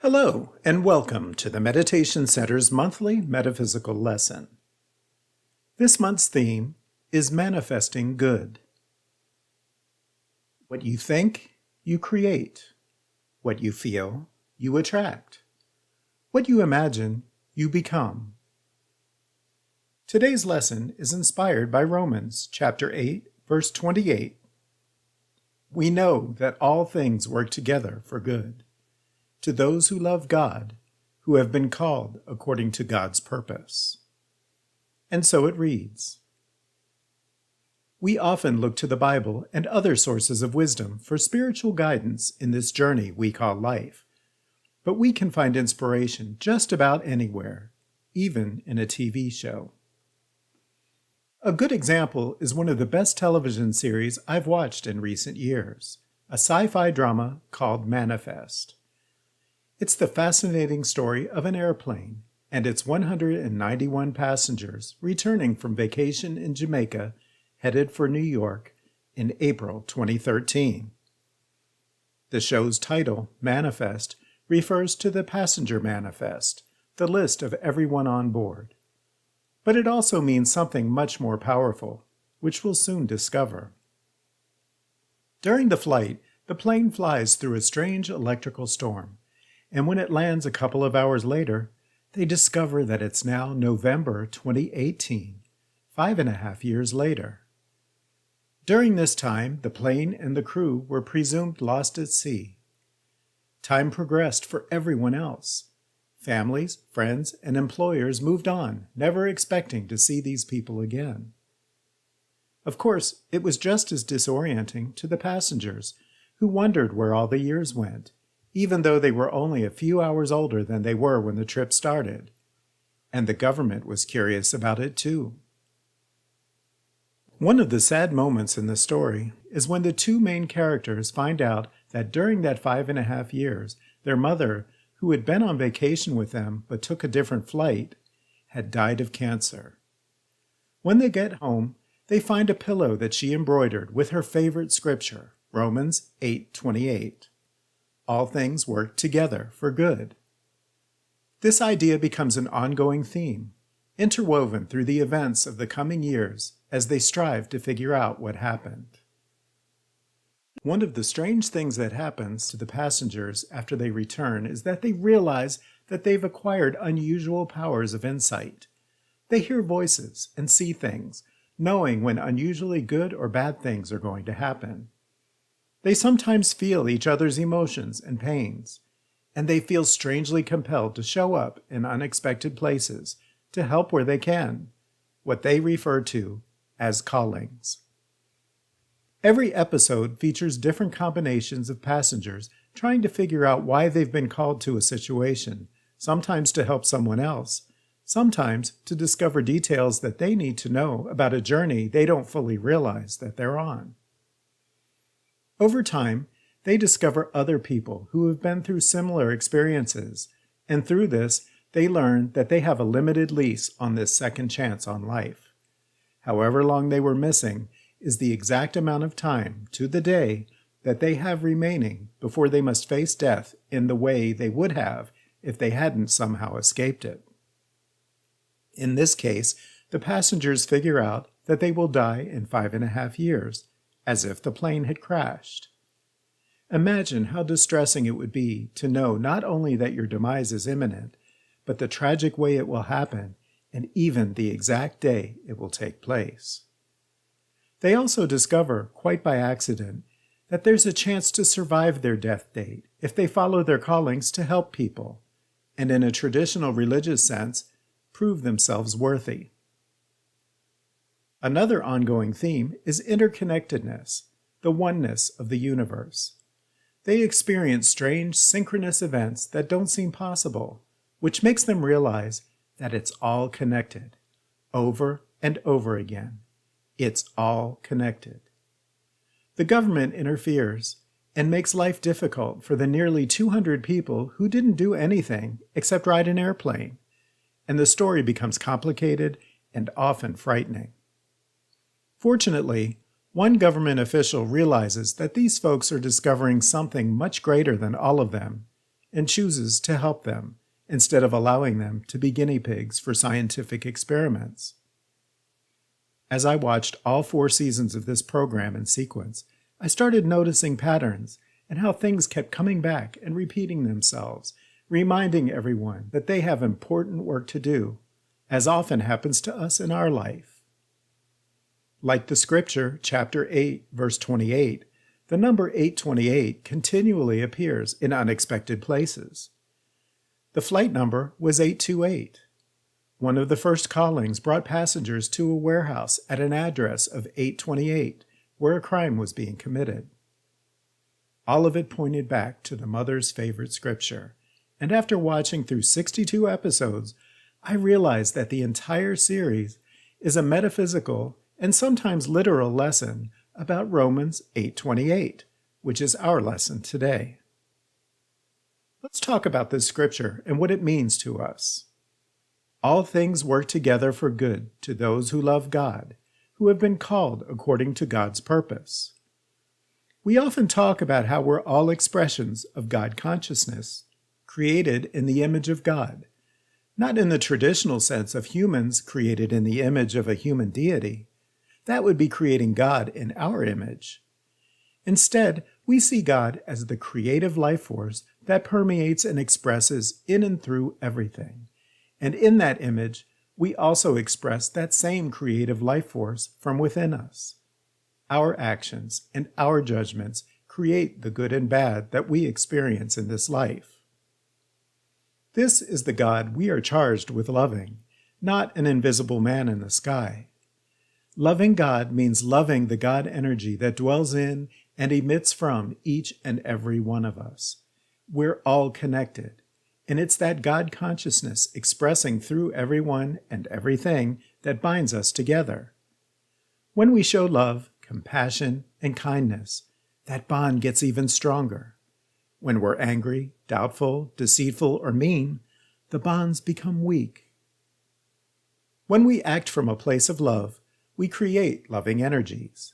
Hello, and welcome to the Meditation Center's monthly metaphysical lesson. This month's theme is manifesting good. What you think, you create. What you feel, you attract. What you imagine, you become. Today's lesson is inspired by Romans chapter 8, verse 28. We know that all things work together for good, to those who love God, who have been called according to God's purpose. And so it reads. We often look to the Bible and other sources of wisdom for spiritual guidance in this journey we call life. But we can find inspiration just about anywhere, even in a TV show. A good example is one of the best television series I've watched in recent years, a sci-fi drama called Manifest. It's the fascinating story of an airplane and its 191 passengers returning from vacation in Jamaica, headed for New York in April 2013. The show's title, Manifest, refers to the passenger manifest, the list of everyone on board. But it also means something much more powerful, which we'll soon discover. During the flight, the plane flies through a strange electrical storm. And when it lands a couple of hours later, they discover that it's now November 2018, 5.5 years later. During this time, the plane and the crew were presumed lost at sea. Time progressed for everyone else. Families, friends, and employers moved on, never expecting to see these people again. Of course, it was just as disorienting to the passengers, who wondered where all the years went, even though they were only a few hours older than they were when the trip started. And the government was curious about it too. One of the sad moments in the story is when the two main characters find out that during that 5.5 years, their mother, who had been on vacation with them but took a different flight, had died of cancer. When they get home, they find a pillow that she embroidered with her favorite scripture, Romans 8:28. All things work together for good. This idea becomes an ongoing theme, interwoven through the events of the coming years as they strive to figure out what happened. One of the strange things that happens to the passengers after they return is that they realize that they've acquired unusual powers of insight. They hear voices and see things, knowing when unusually good or bad things are going to happen. They sometimes feel each other's emotions and pains, and they feel strangely compelled to show up in unexpected places to help where they can, what they refer to as callings. Every episode features different combinations of passengers trying to figure out why they've been called to a situation, sometimes to help someone else, sometimes to discover details that they need to know about a journey they don't fully realize that they're on. Over time, they discover other people who have been through similar experiences, and through this, they learn that they have a limited lease on this second chance on life. However long they were missing is the exact amount of time, to the day, that they have remaining before they must face death in the way they would have if they hadn't somehow escaped it. In this case, the passengers figure out that they will die in 5.5 years, as if the plane had crashed. Imagine how distressing it would be to know not only that your demise is imminent, but the tragic way it will happen, and even the exact day it will take place. They also discover, quite by accident, that there's a chance to survive their death date if they follow their callings to help people, and in a traditional religious sense, prove themselves worthy. Another ongoing theme is interconnectedness, the oneness of the universe. They experience strange synchronous events that don't seem possible, which makes them realize that it's all connected, over and over again. It's all connected. The government interferes and makes life difficult for the nearly 200 people who didn't do anything except ride an airplane, and the story becomes complicated and often frightening. Fortunately, one government official realizes that these folks are discovering something much greater than all of them, and chooses to help them, instead of allowing them to be guinea pigs for scientific experiments. As I watched all 4 seasons of this program in sequence, I started noticing patterns and how things kept coming back and repeating themselves, reminding everyone that they have important work to do, as often happens to us in our life. Like the scripture, chapter 8, verse 28, the number 828 continually appears in unexpected places. The flight number was 828. One of the first callings brought passengers to a warehouse at an address of 828, where a crime was being committed. All of it pointed back to the mother's favorite scripture, and after watching through 62 episodes, I realized that the entire series is a metaphysical and sometimes literal lesson about Romans 8:28, which is our lesson today. Let's talk about this scripture and what it means to us. All things work together for good to those who love God, who have been called according to God's purpose. We often talk about how we're all expressions of God consciousness, created in the image of God, not in the traditional sense of humans created in the image of a human deity. That would be creating God in our image. Instead, we see God as the creative life force that permeates and expresses in and through everything. And in that image, we also express that same creative life force from within us. Our actions and our judgments create the good and bad that we experience in this life. This is the God we are charged with loving, not an invisible man in the sky. Loving God means loving the God energy that dwells in and emits from each and every one of us. We're all connected, and it's that God consciousness expressing through everyone and everything that binds us together. When we show love, compassion, and kindness, that bond gets even stronger. When we're angry, doubtful, deceitful, or mean, the bonds become weak. When we act from a place of love, we create loving energies.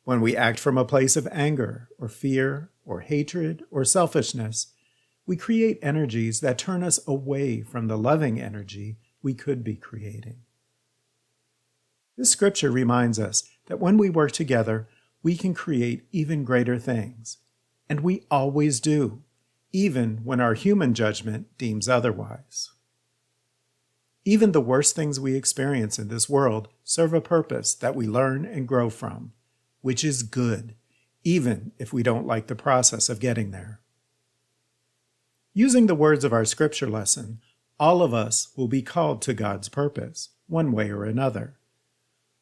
When we act from a place of anger, or fear, or hatred, or selfishness, we create energies that turn us away from the loving energy we could be creating. This scripture reminds us that when we work together, we can create even greater things. And we always do, even when our human judgment deems otherwise. Even the worst things we experience in this world serve a purpose that we learn and grow from, which is good, even if we don't like the process of getting there. Using the words of our scripture lesson, all of us will be called to God's purpose, one way or another.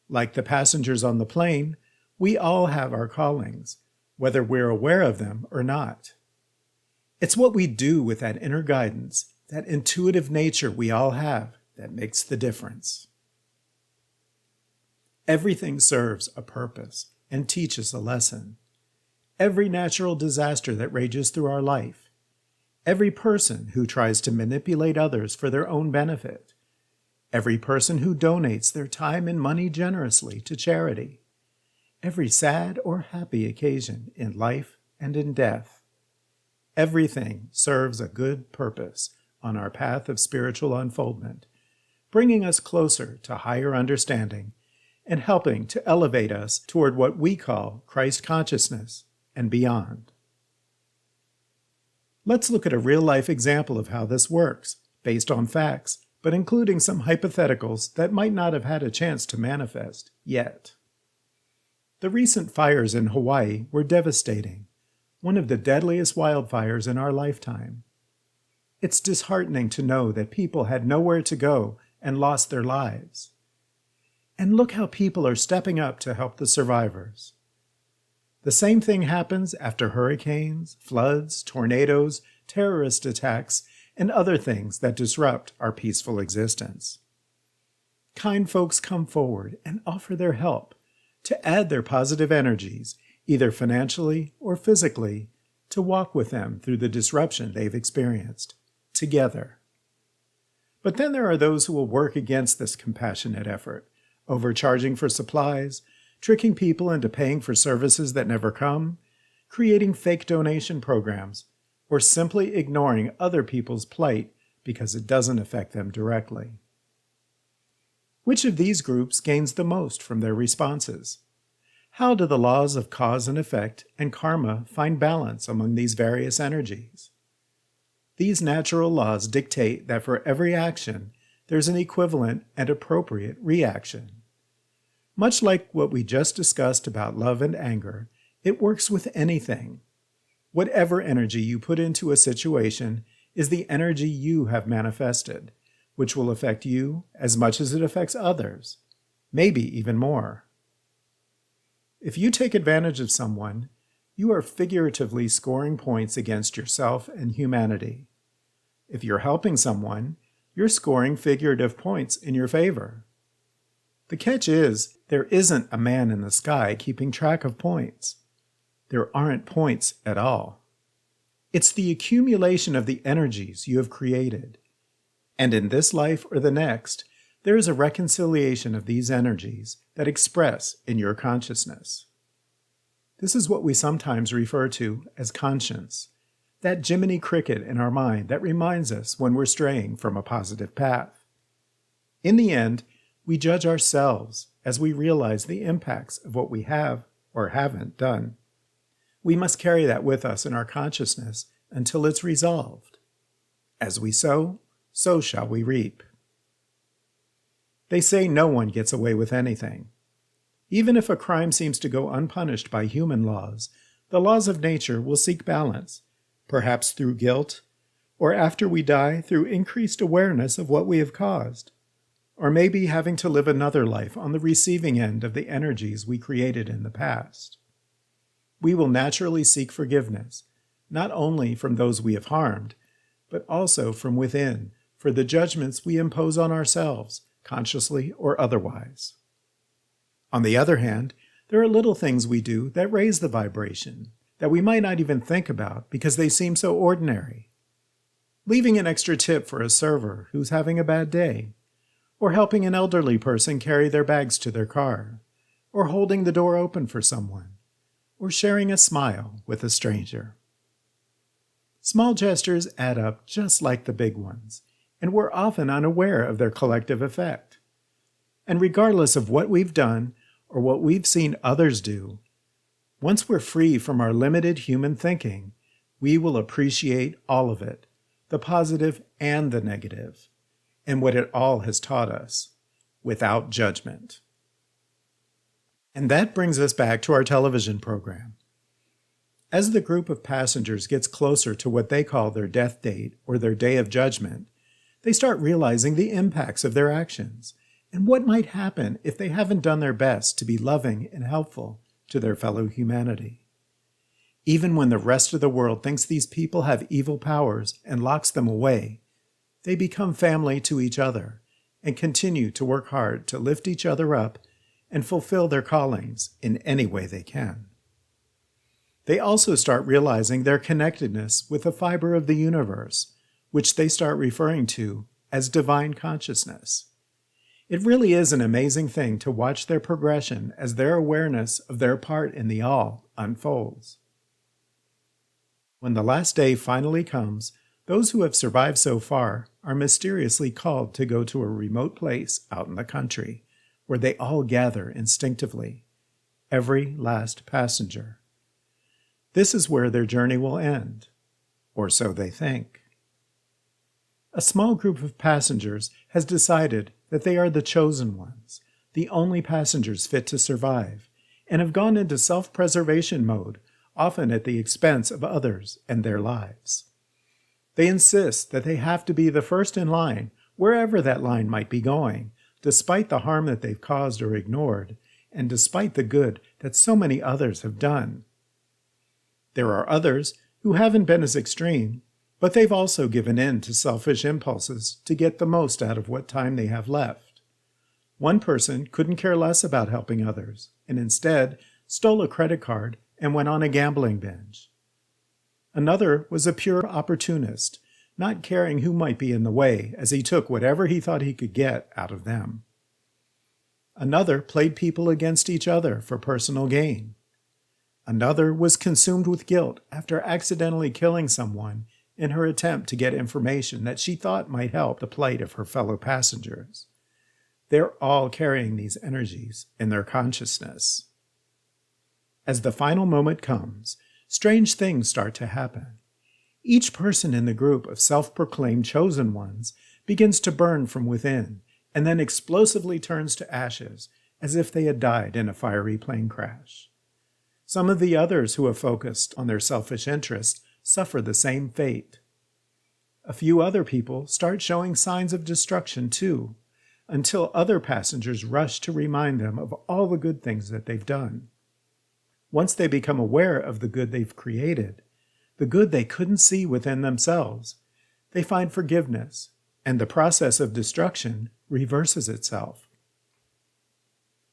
Like the passengers on the plane, we all have our callings, whether we're aware of them or not. It's what we do with that inner guidance, that intuitive nature we all have, that makes the difference. Everything serves a purpose and teaches a lesson. Every natural disaster that rages through our life, every person who tries to manipulate others for their own benefit, every person who donates their time and money generously to charity, every sad or happy occasion in life and in death, everything serves a good purpose on our path of spiritual unfoldment, bringing us closer to higher understanding and helping to elevate us toward what we call Christ consciousness and beyond. Let's look at a real-life example of how this works, based on facts, but including some hypotheticals that might not have had a chance to manifest yet. The recent fires in Hawaii were devastating, one of the deadliest wildfires in our lifetime. It's disheartening to know that people had nowhere to go and lost their lives. And look how people are stepping up to help the survivors. The same thing happens after hurricanes, floods, tornadoes, terrorist attacks, and other things that disrupt our peaceful existence. Kind folks come forward and offer their help to add their positive energies, either financially or physically, to walk with them through the disruption they've experienced, together. But then there are those who will work against this compassionate effort, overcharging for supplies, tricking people into paying for services that never come, creating fake donation programs, or simply ignoring other people's plight because it doesn't affect them directly. Which of these groups gains the most from their responses? How do the laws of cause and effect and karma find balance among these various energies? These natural laws dictate that for every action, there's an equivalent and appropriate reaction. Much like what we just discussed about love and anger, it works with anything. Whatever energy you put into a situation is the energy you have manifested, which will affect you as much as it affects others, maybe even more. If you take advantage of someone, you are figuratively scoring points against yourself and humanity. If you're helping someone, you're scoring figurative points in your favor. The catch is, there isn't a man in the sky keeping track of points. There aren't points at all. It's the accumulation of the energies you have created. And in this life or the next, there is a reconciliation of these energies that express in your consciousness. This is what we sometimes refer to as conscience, that Jiminy Cricket in our mind that reminds us when we're straying from a positive path. In the end, we judge ourselves as we realize the impacts of what we have or haven't done. We must carry that with us in our consciousness until it's resolved. As we sow, so shall we reap. They say no one gets away with anything. Even if a crime seems to go unpunished by human laws, the laws of nature will seek balance, perhaps through guilt, or after we die through increased awareness of what we have caused, or maybe having to live another life on the receiving end of the energies we created in the past. We will naturally seek forgiveness, not only from those we have harmed, but also from within, for the judgments we impose on ourselves, consciously or otherwise. On the other hand, there are little things we do that raise the vibration, that we might not even think about because they seem so ordinary. Leaving an extra tip for a server who's having a bad day, or helping an elderly person carry their bags to their car, or holding the door open for someone, or sharing a smile with a stranger. Small gestures add up just like the big ones, and we're often unaware of their collective effect. And regardless of what we've done or what we've seen others do, once we're free from our limited human thinking, we will appreciate all of it, the positive and the negative, and what it all has taught us, without judgment. And that brings us back to our television program. As the group of passengers gets closer to what they call their death date or their day of judgment, they start realizing the impacts of their actions and what might happen if they haven't done their best to be loving and helpful to their fellow humanity. Even when the rest of the world thinks these people have evil powers and locks them away, they become family to each other and continue to work hard to lift each other up and fulfill their callings in any way they can. They also start realizing their connectedness with the fiber of the universe, which they start referring to as divine consciousness. It really is an amazing thing to watch their progression as their awareness of their part in the all unfolds. When the last day finally comes, those who have survived so far are mysteriously called to go to a remote place out in the country, where they all gather instinctively, every last passenger. This is where their journey will end, or so they think. A small group of passengers has decided that they are the chosen ones, the only passengers fit to survive, and have gone into self-preservation mode, often at the expense of others and their lives. They insist that they have to be the first in line, wherever that line might be going, despite the harm that they've caused or ignored, and despite the good that so many others have done. There are others who haven't been as extreme, but they've also given in to selfish impulses to get the most out of what time they have left. One person couldn't care less about helping others, and instead stole a credit card and went on a gambling binge. Another was a pure opportunist, not caring who might be in the way as he took whatever he thought he could get out of them. Another played people against each other for personal gain. Another was consumed with guilt after accidentally killing someone in her attempt to get information that she thought might help the plight of her fellow passengers. They're all carrying these energies in their consciousness. As the final moment comes, strange things start to happen. Each person in the group of self-proclaimed chosen ones begins to burn from within and then explosively turns to ashes as if they had died in a fiery plane crash. Some of the others who have focused on their selfish interests suffer the same fate. A few other people start showing signs of destruction too, until other passengers rush to remind them of all the good things that they've done. Once they become aware of the good they've created, the good they couldn't see within themselves, they find forgiveness, and the process of destruction reverses itself.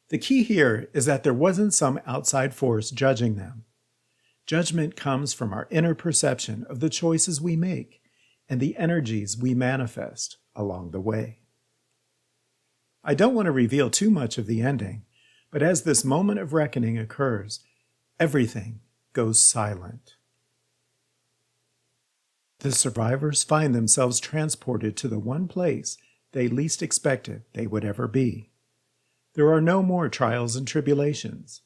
The key here is that there wasn't some outside force judging them. Judgment comes from our inner perception of the choices we make and the energies we manifest along the way. I don't want to reveal too much of the ending, but as this moment of reckoning occurs, everything goes silent. The survivors find themselves transported to the one place they least expected they would ever be. There are no more trials and tribulations.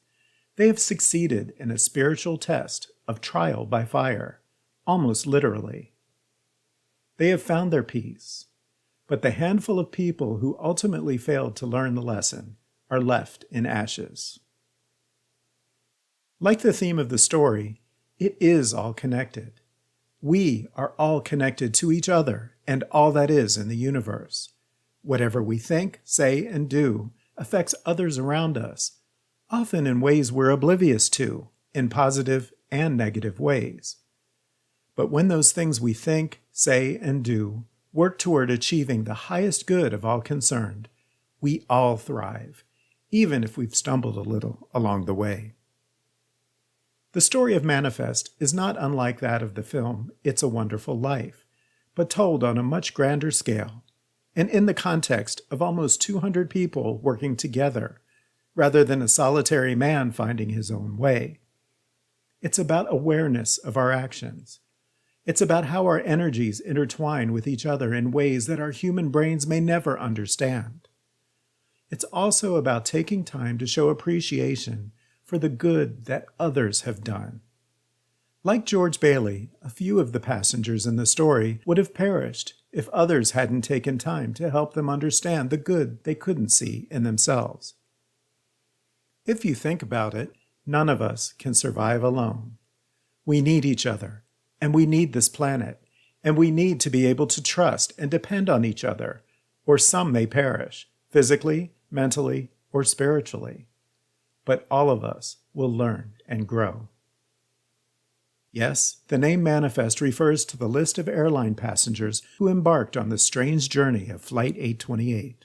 They have succeeded in a spiritual test of trial by fire, almost literally. They have found their peace, but the handful of people who ultimately failed to learn the lesson are left in ashes. Like the theme of the story, it is all connected. We are all connected to each other and all that is in the universe. Whatever we think, say, and do affects others around us, often in ways we're oblivious to, in positive and negative ways. But when those things we think, say, and do work toward achieving the highest good of all concerned, we all thrive, even if we've stumbled a little along the way. The story of Manifest is not unlike that of the film It's a Wonderful Life, but told on a much grander scale, and in the context of almost 200 people working together, rather than a solitary man finding his own way. It's about awareness of our actions. It's about how our energies intertwine with each other in ways that our human brains may never understand. It's also about taking time to show appreciation for the good that others have done. Like George Bailey, a few of the passengers in the story would have perished if others hadn't taken time to help them understand the good they couldn't see in themselves. If you think about it, none of us can survive alone. We need each other, and we need this planet, and we need to be able to trust and depend on each other, or some may perish, physically, mentally, or spiritually. But all of us will learn and grow. Yes, the name Manifest refers to the list of airline passengers who embarked on the strange journey of Flight 828.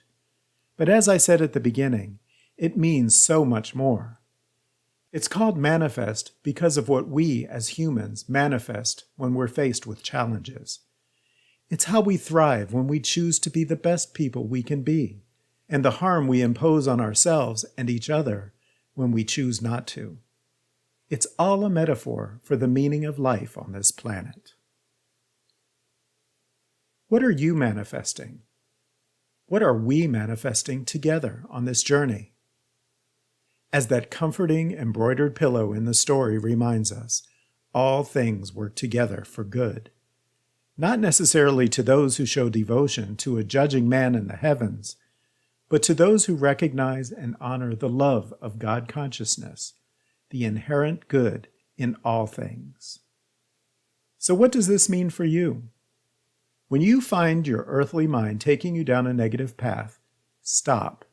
But as I said at the beginning, it means so much more. It's called Manifest because of what we as humans manifest when we're faced with challenges. It's how we thrive when we choose to be the best people we can be, and the harm we impose on ourselves and each other when we choose not to. It's all a metaphor for the meaning of life on this planet. What are you manifesting? What are we manifesting together on this journey? As that comforting embroidered pillow in the story reminds us, all things work together for good. Not necessarily to those who show devotion to a judging man in the heavens, but to those who recognize and honor the love of God consciousness, the inherent good in all things. So what does this mean for you? When you find your earthly mind taking you down a negative path, stop,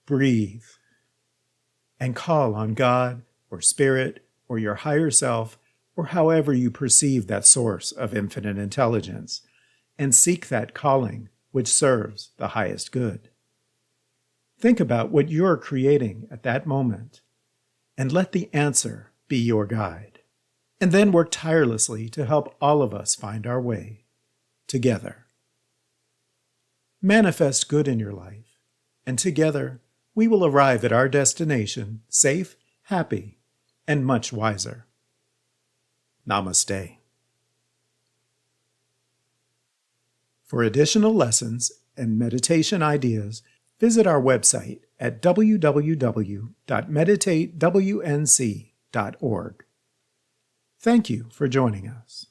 breathe, and call on God or Spirit or your higher self or however you perceive that source of infinite intelligence, and seek that calling which serves the highest good. Think about what you're creating at that moment, and let the answer be your guide. And then work tirelessly to help all of us find our way together. Manifest good in your life, and together we will arrive at our destination safe happy, and much wiser. Namaste. For additional lessons and meditation ideas, visit our website at www.meditatewnc.org. Thank you for joining us.